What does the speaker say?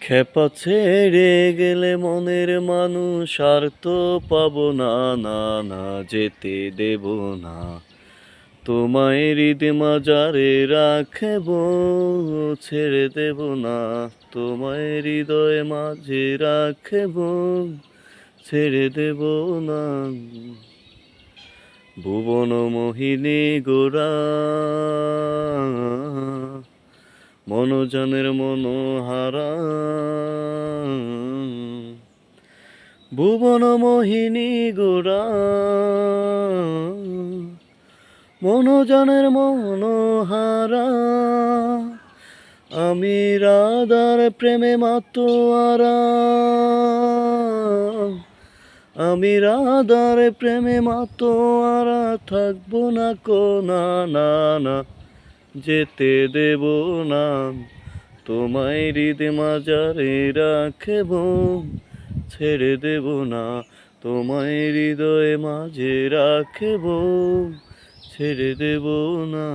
খেপা ছেড়ে গেলে মনের মানুষ আর তো পাবো না, না না যেতে দেব না। তোমায় হৃদয় মাজারে রাখব, ছেড়ে দেব না। তোমায় হৃদয় মাঝে রাখব, ছেড়ে দেব না। ভুবন মোহিনী গোরা, মনোজনের মনোহারা, ভুবন মোহিনী গোরা, মনোজনের মনোহারা। আমি রাধার প্রেমে মাতোয়ারা, আমি রাধার প্রেমে মাতোয়ারা, থাকবো না কো, না না না যেতে দেব না। তোমায় হৃদয় মাজারে রাখব, ছেড়ে দেব না। তোমায় হৃদয়ে মাঝে রাখব, ছেড়ে দেব না।